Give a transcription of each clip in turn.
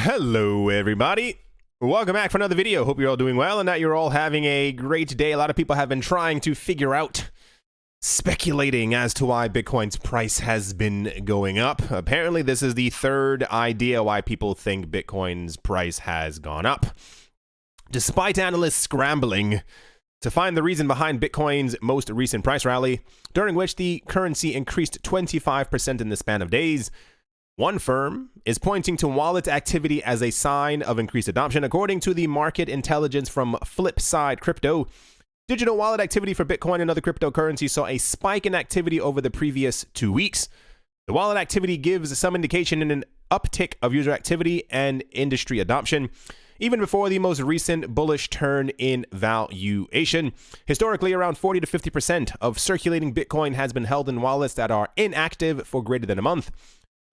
Hello everybody, welcome back for another video. Hope you're all doing well and that you're all having a great day. A lot of people have been trying to figure out, speculating as to why Bitcoin's price has been going up. Apparently this is the third idea why people think Bitcoin's price has gone up, despite analysts scrambling to find the reason behind Bitcoin's most recent price rally, during which the currency increased 25% in the span of days. One firm is pointing to wallet activity as a sign of increased adoption. According to the market intelligence from Flipside Crypto, digital wallet activity for Bitcoin and other cryptocurrencies saw a spike in activity over the previous 2 weeks. The wallet activity gives some indication in an uptick of user activity and industry adoption, even before the most recent bullish turn in valuation. Historically, around 40 to 50% of circulating Bitcoin has been held in wallets that are inactive for greater than a month,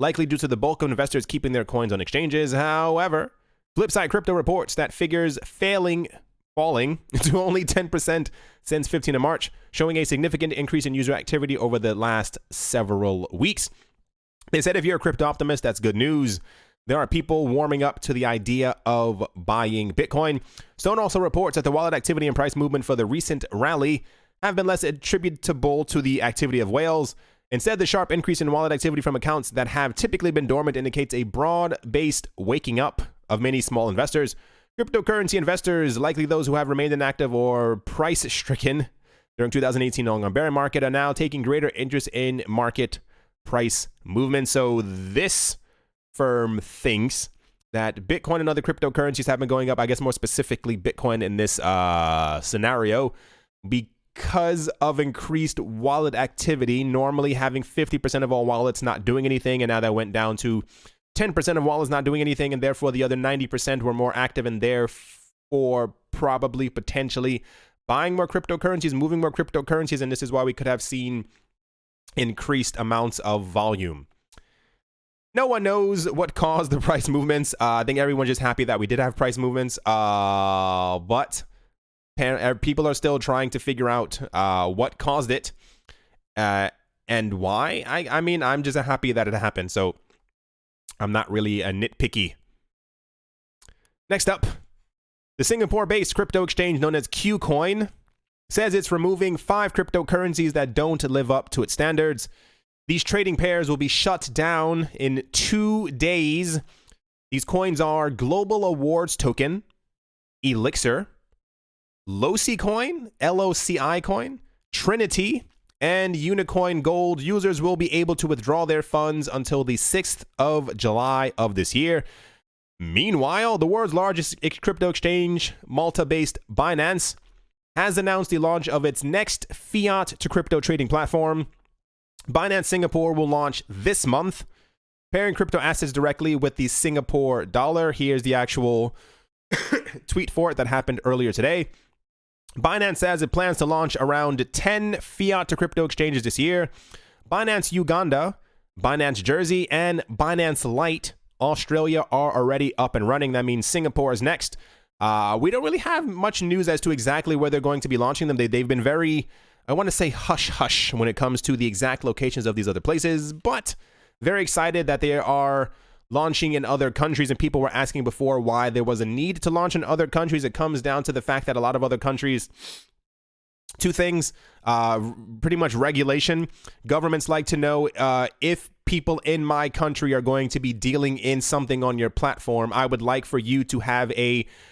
likely due to the bulk of investors keeping their coins on exchanges. However, Flipside Crypto reports that figures falling to only 10% since 15th of March, showing a significant increase in user activity over the last several weeks. They said if you're a crypto optimist, that's good news. There are people warming up to the idea of buying Bitcoin. Stone also reports that the wallet activity and price movement for the recent rally have been less attributable to the activity of whales. Instead, the sharp increase in wallet activity from accounts that have typically been dormant indicates a broad-based waking up of many small investors. Cryptocurrency investors, likely those who have remained inactive or price-stricken during 2018 long-term bear market, are now taking greater interest in market price movement. So this firm thinks that Bitcoin and other cryptocurrencies have been going up, I guess more specifically Bitcoin in this scenario, because of increased wallet activity, normally having 50% of all wallets not doing anything, and now that went down to 10% of wallets not doing anything, and therefore the other 90% were more active and therefore probably potentially buying more cryptocurrencies, moving more cryptocurrencies, and this is why we could have seen increased amounts of volume. No one knows what caused the price movements. I think everyone's just happy that we did have price movements, but people are still trying to figure out what caused it and why. I mean, I'm just happy that it happened, so I'm not really a nitpicky. Next up, the Singapore-based crypto exchange known as KuCoin says it's removing 5 cryptocurrencies that don't live up to its standards. These trading pairs will be shut down in 2 days. These coins are Global Awards Token, Elixir, LOCI coin, Trinity, and Unicoin Gold. Users will be able to withdraw their funds until the 6th of July of this year. Meanwhile, the world's largest crypto exchange, Malta-based Binance, has announced the launch of its next fiat to crypto trading platform. Binance Singapore will launch this month, pairing crypto assets directly with the Singapore dollar. Here's the actual tweet for it that happened earlier today. Binance says it plans to launch around 10 fiat to crypto exchanges this year. Binance Uganda, Binance Jersey, and Binance Lite Australia are already up and running. That means Singapore is next. We don't really have much news as to exactly where they're going to be launching them. They've been very, I want to say hush-hush when it comes to the exact locations of these other places, but very excited that they are launching in other countries, and people were asking before why there was a need to launch in other countries. It comes down to the fact that a lot of other countries, 2 things, pretty much regulation. Governments like to know if people in my country are going to be dealing in something on your platform. I would like for you to have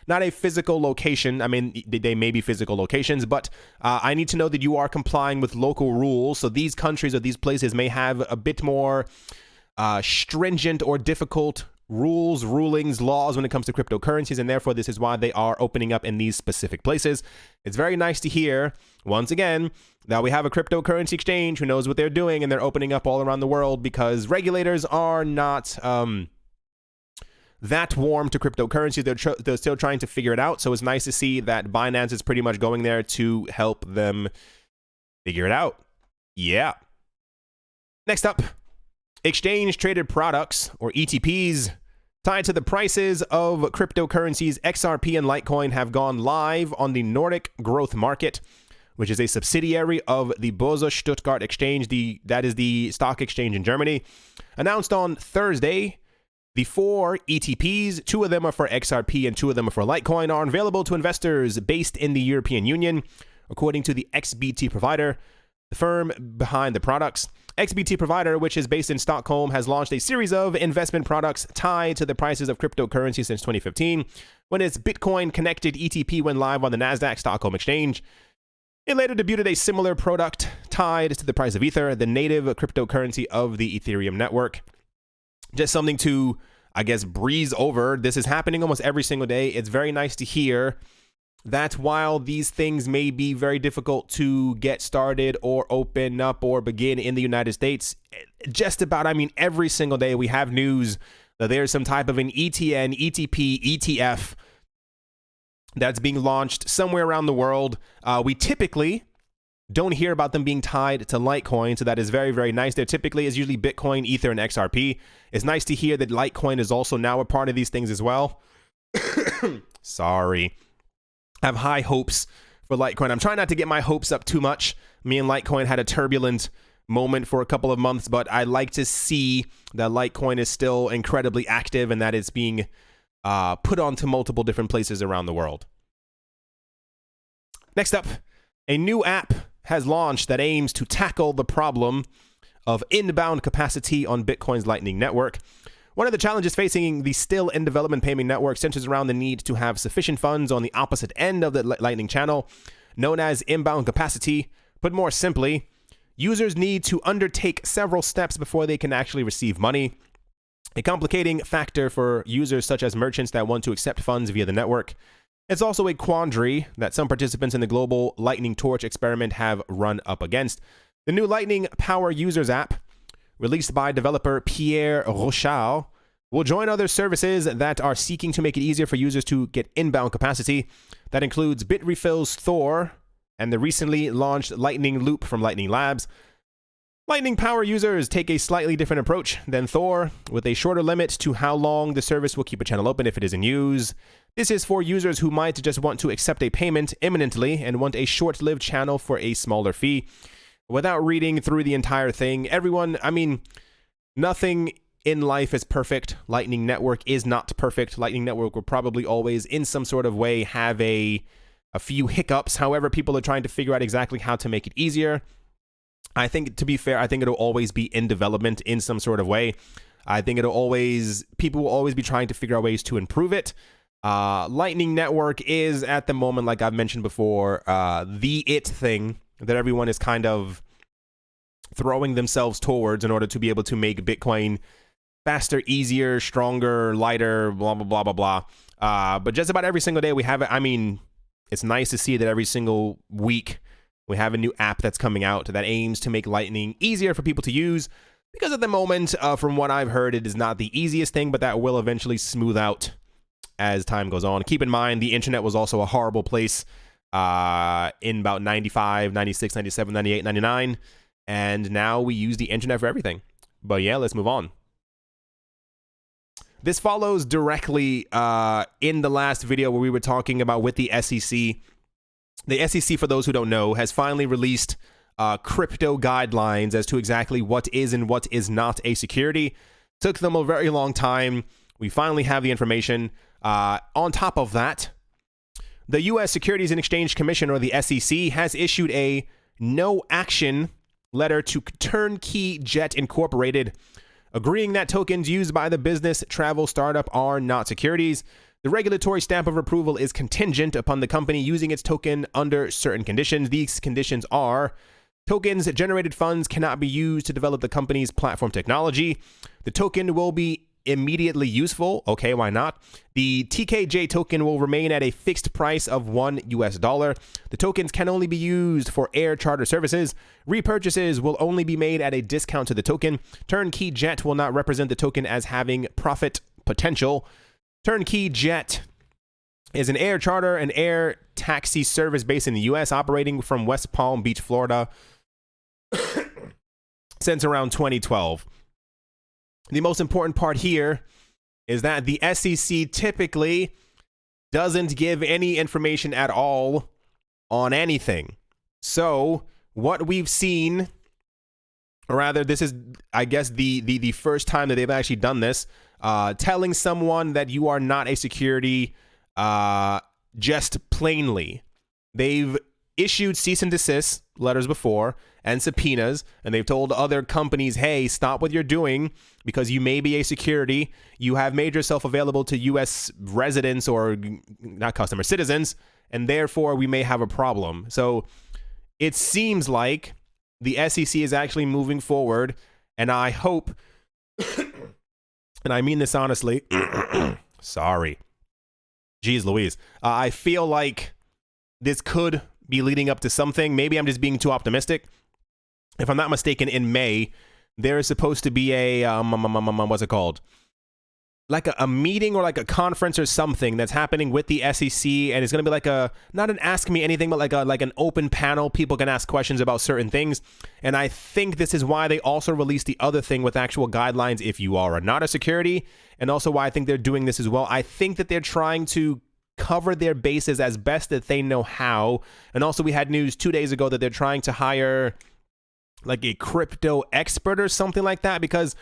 not a physical location. I mean, they may be physical locations, but I need to know that you are complying with local rules. So these countries or these places may have a bit more stringent or difficult rules, rulings, laws when it comes to cryptocurrencies, and therefore this is why they are opening up in these specific places. It's very nice to hear, once again, that we have a cryptocurrency exchange who knows what they're doing, and they're opening up all around the world, because regulators are not that warm to cryptocurrencies. They're still trying to figure it out, so it's nice to see that Binance is pretty much going there to help them figure it out. Yeah. Next up, exchange traded products, or ETPs, tied to the prices of cryptocurrencies XRP and Litecoin have gone live on the Nordic Growth Market, which is a subsidiary of the Börse Stuttgart exchange. That is the stock exchange in Germany. Announced on Thursday, The 4 ETPs, 2 of them are for XRP and 2 of them are for Litecoin, are available to investors based in the European Union, according to the XBT provider, the firm behind the products. XBT provider, which is based in Stockholm, has launched a series of investment products tied to the prices of cryptocurrency since 2015, when its Bitcoin-connected ETP went live on the Nasdaq Stockholm exchange. It later debuted a similar product tied to the price of Ether, the native cryptocurrency of the Ethereum network. Just something to, I guess, breeze over. This is happening almost every single day. It's very nice to hear that while these things may be very difficult to get started or open up or begin in the United States, just about, every single day we have news that there's some type of an ETN, ETP, ETF that's being launched somewhere around the world. We typically don't hear about them being tied to Litecoin, so that is very, very nice. There typically is usually Bitcoin, Ether, and XRP. It's nice to hear that Litecoin is also now a part of these things as well. Sorry. I have high hopes for Litecoin. I'm trying not to get my hopes up too much. Me and Litecoin had a turbulent moment for a couple of months, but I like to see that Litecoin is still incredibly active and that it's being put onto multiple different places around the world. Next up, a new app has launched that aims to tackle the problem of inbound capacity on Bitcoin's Lightning Network. One of the challenges facing the still in development payment network centers around the need to have sufficient funds on the opposite end of the Lightning channel, known as inbound capacity. Put more simply, users need to undertake several steps before they can actually receive money. A complicating factor for users such as merchants that want to accept funds via the network. It's also a quandary that some participants in the global Lightning Torch experiment have run up against. The new Lightning Power Users app, released by developer Pierre Rochal, will join other services that are seeking to make it easier for users to get inbound capacity. That includes Bitrefill's Thor and the recently launched Lightning Loop from Lightning Labs. Lightning Power users take a slightly different approach than Thor, with a shorter limit to how long the service will keep a channel open if it is in use. This is for users who might just want to accept a payment imminently and want a short-lived channel for a smaller fee. Without reading through the entire thing, nothing in life is perfect. Lightning Network is not perfect. Lightning Network will probably always, in some sort of way, have a few hiccups. However, people are trying to figure out exactly how to make it easier. I think, to be fair, I think it'll always be in development in some sort of way. I think people will always be trying to figure out ways to improve it. Lightning Network is, at the moment, like I've mentioned before, the it thing that everyone is kind of throwing themselves towards in order to be able to make Bitcoin faster, easier, stronger, lighter, blah, blah, blah, blah, blah. But just about every single day we have it. It's nice to see that every single week we have a new app that's coming out that aims to make Lightning easier for people to use, because at the moment, from what I've heard, it is not the easiest thing, but that will eventually smooth out as time goes on. Keep in mind, the internet was also a horrible place in about 95, 96, 97, 98, 99, and now we use the internet for everything. But yeah, let's move on. This follows directly in the last video where we were talking about with the SEC. The SEC, for those who don't know, has finally released crypto guidelines as to exactly what is and what is not a security. Took them a very long time. We finally have the information. On top of that, the U.S. Securities and Exchange Commission, or the SEC, has issued a no action letter to Turnkey Jet Incorporated, agreeing that tokens used by the business travel startup are not securities. The regulatory stamp of approval is contingent upon the company using its token under certain conditions. These conditions are: tokens generated funds cannot be used to develop the company's platform technology. The token will be immediately useful. Okay, why not? The TKJ token will remain at a fixed price of $1. The tokens can only be used for air charter services. Repurchases will only be made at a discount to the token. Turnkey Jet will not represent the token as having profit potential. Turnkey Jet is an air charter and air taxi service based in the U.S., operating from West Palm Beach, Florida, since around 2012. The most important part here is that the SEC typically doesn't give any information at all on anything. So what we've seen, or rather, this is, I guess, the first time that they've actually done this. telling someone that you are not a security just plainly. They've issued cease and desist letters before and subpoenas, and they've told other companies, hey, stop what you're doing because you may be a security. You have made yourself available to U.S. residents or not customers, citizens, and therefore we may have a problem. So it seems like the SEC is actually moving forward, and I hope, and I mean this honestly, sorry, geez Louise, I feel like this could be leading up to something. Maybe I'm just being too optimistic. If I'm not mistaken, in May, there is supposed to be a, what's it called? Like a meeting or like a conference or something that's happening with the SEC, and it's going to be like a, not an ask me anything, but like an open panel. People can ask questions about certain things. And I think this is why they also released the other thing with actual guidelines if you are or not a security, and also why I think they're doing this as well. I think that they're trying to cover their bases as best that they know how. And also we had news 2 days ago that they're trying to hire like a crypto expert or something like that, because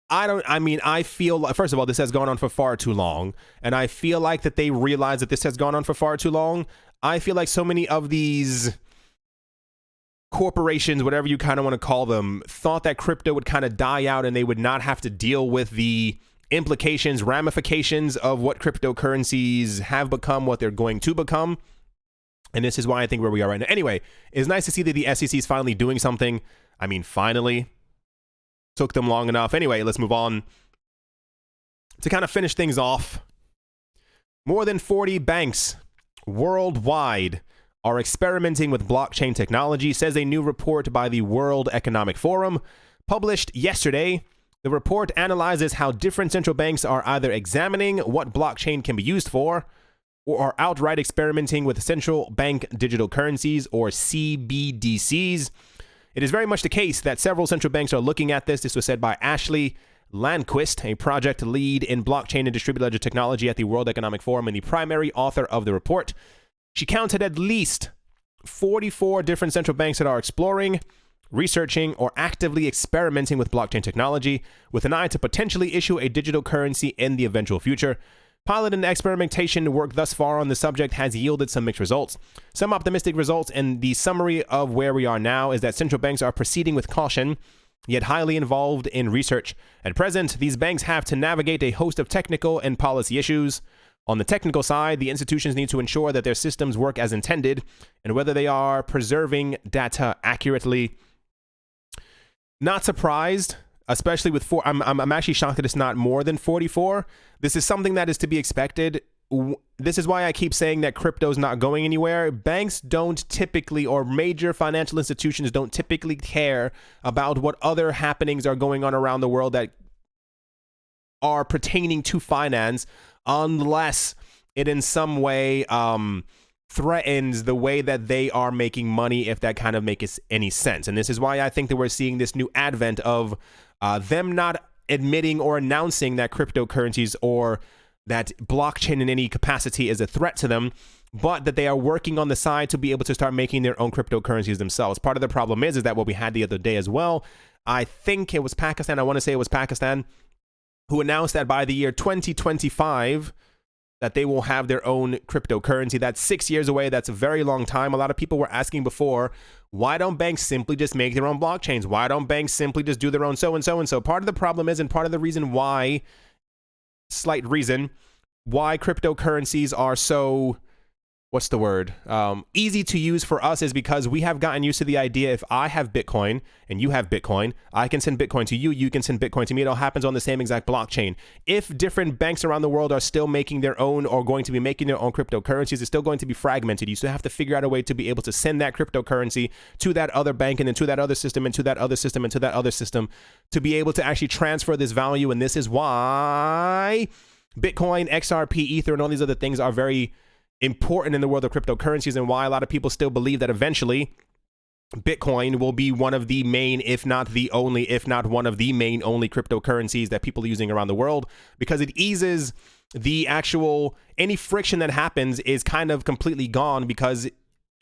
I feel like, first of all, this has gone on for far too long, and I feel like that they realize that this has gone on for far too long. I feel like so many of these corporations, whatever you kind of want to call them, thought that crypto would kind of die out and they would not have to deal with the implications, ramifications of what cryptocurrencies have become, what they're going to become. And this is why I think where we are right now. Anyway, it's nice to see that the SEC is finally doing something. I mean, finally. Took them long enough. Anyway, let's move on. To kind of finish things off, more than 40 banks worldwide are experimenting with blockchain technology, says a new report by the World Economic Forum. Published yesterday, the report analyzes how different central banks are either examining what blockchain can be used for or are outright experimenting with central bank digital currencies, or CBDCs. It is very much the case that several central banks are looking at this. This was said by Ashley Landquist, a project lead in blockchain and distributed ledger technology at the World Economic Forum and the primary author of the report. She counted at least 44 different central banks that are exploring, researching, or actively experimenting with blockchain technology with an eye to potentially issue a digital currency in the eventual future. Pilot and experimentation work thus far on the subject has yielded some mixed results. Some optimistic results, and the summary of where we are now is that central banks are proceeding with caution, yet highly involved in research. At present, these banks have to navigate a host of technical and policy issues. On the technical side, the institutions need to ensure that their systems work as intended and whether they are preserving data accurately. Not surprised, especially with four. I'm actually shocked that it's not more than 44. This is something that is to be expected. This is why I keep saying that crypto is not going anywhere. Banks don't typically, or major financial institutions don't typically care about what other happenings are going on around the world that are pertaining to finance, unless it in some way threatens the way that they are making money, if that kind of makes any sense. And this is why I think that we're seeing this new advent of them not admitting or announcing that cryptocurrencies or that blockchain in any capacity is a threat to them, but that they are working on the side to be able to start making their own cryptocurrencies themselves. Part of the problem is that what we had the other day as well, I think it was Pakistan, I want to say it was Pakistan, who announced that by the year 2025, that they will have their own cryptocurrency. That's 6 years away. That's a very long time. A lot of people were asking before, why don't banks simply just make their own blockchains? Why don't banks simply just do their own so-and-so and so? Part of the problem is, and part of the reason why, slight reason, why cryptocurrencies are so, what's the word, easy to use for us is because we have gotten used to the idea, if I have Bitcoin and you have Bitcoin, I can send Bitcoin to you, you can send Bitcoin to me. It all happens on the same exact blockchain. If different banks around the world are still making their own or going to be making their own cryptocurrencies, it's still going to be fragmented. You still have to figure out a way to be able to send that cryptocurrency to that other bank and then to that other system and to that other system and to that other system to be able to actually transfer this value. And this is why Bitcoin, XRP, Ether, and all these other things are very important in the world of cryptocurrencies, and why a lot of people still believe that eventually Bitcoin will be one of the main, if not the only, if not one of the main only cryptocurrencies that people are using around the world, because it eases the actual, any friction that happens is kind of completely gone, because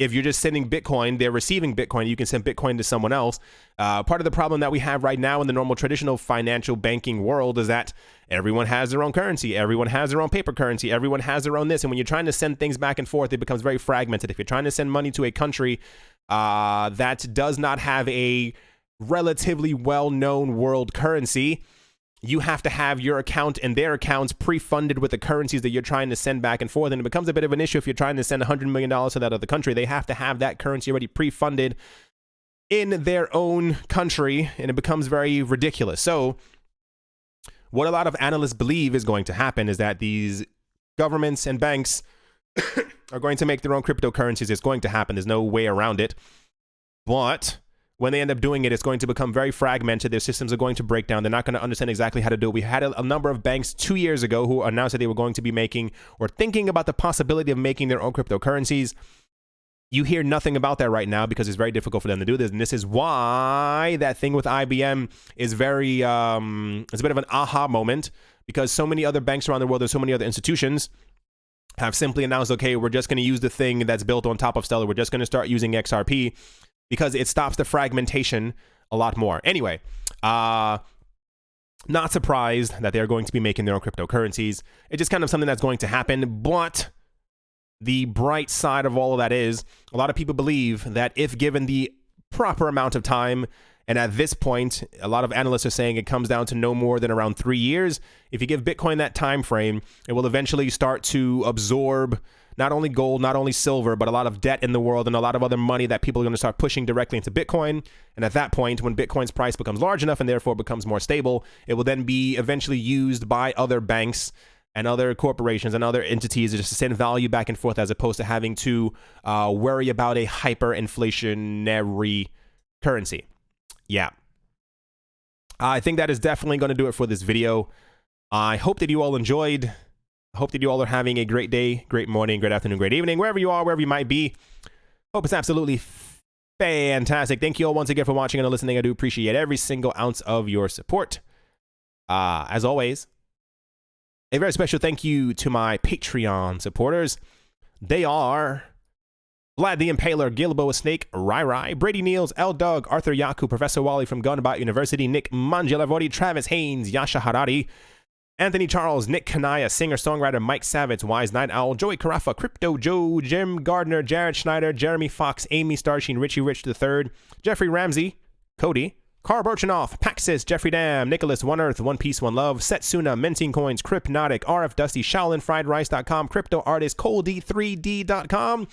if you're just sending Bitcoin, they're receiving Bitcoin, you can send Bitcoin to someone else. Part of the problem that we have right now in the normal traditional financial banking world is that everyone has their own currency. Everyone has their own paper currency. Everyone has their own this. And when you're trying to send things back and forth, it becomes very fragmented. If you're trying to send money to a country that does not have a relatively well-known world currency, you have to have your account and their accounts pre-funded with the currencies that you're trying to send back and forth. And it becomes a bit of an issue if you're trying to send $100 million to that other country. They have to have that currency already pre-funded in their own country, and it becomes very ridiculous. So what a lot of analysts believe is going to happen is that these governments and banks are going to make their own cryptocurrencies. It's going to happen. There's no way around it. But when they end up doing it, it's going to become very fragmented. Their systems are going to break down. They're not going to understand exactly how to do it. We had a number of banks 2 years ago who announced that they were going to be making or thinking about the possibility of making their own cryptocurrencies. You hear nothing about that right now because it's very difficult for them to do this. And this is why that thing with IBM is very, it's a bit of an aha moment, because so many other banks around the world, there's so many other institutions have simply announced, okay, we're just going to use the thing that's built on top of Stellar. We're just going to start using XRP, because it stops the fragmentation a lot more. Anyway, not surprised that they're going to be making their own cryptocurrencies. It's just kind of something that's going to happen. But the bright side of all of that is a lot of people believe that if given the proper amount of time, and at this point, a lot of analysts are saying it comes down to no more than around 3 years. If you give Bitcoin that time frame, it will eventually start to absorb not only gold, not only silver, but a lot of debt in the world and a lot of other money that people are going to start pushing directly into Bitcoin. And at that point, when Bitcoin's price becomes large enough and therefore becomes more stable, it will then be eventually used by other banks and other corporations and other entities just to send value back and forth, as opposed to having to worry about a hyperinflationary currency. Yeah. I think that is definitely going to do it for this video. I hope that you all enjoyed. I hope that you all are having a great day, great morning, great afternoon, great evening, wherever you are, wherever you might be. Hope it's absolutely fantastic. Thank you all once again for watching and listening. I do appreciate every single ounce of your support. As always, a very special thank you to my Patreon supporters. They are Vlad the Impaler, Gilboa Snake, Rai, Brady Niels, L Doug, Arthur Yaku, Professor Wally from Gunbot University, Nick Mangialavori, Travis Haynes, Yasha Harari, Anthony Charles, Nick Kanaya, singer-songwriter Mike Savitz, Wise Night Owl, Joey Carafa, Crypto Joe, Jim Gardner, Jared Schneider, Jeremy Fox, Amy Starsheen, Richie Rich III, Jeffrey Ramsey, Cody, Carl Birchenoff, Paxis, Jeffrey Dam, Nicholas, One Earth, One Piece, One Love, Setsuna, Minting Coins, Crypnotic, RF Dusty, ShaolinFriedRice.com, Crypto Artist, ColdD3D.com,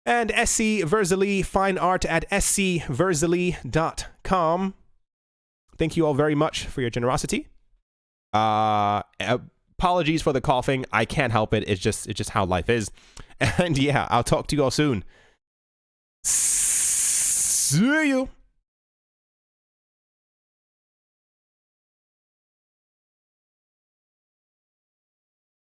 and SC Verzely, fine art at scverzely.com. Thank you all very much for your generosity. Apologies for the coughing. I can't help it. It's just how life is. And yeah, I'll talk to you all soon. See you.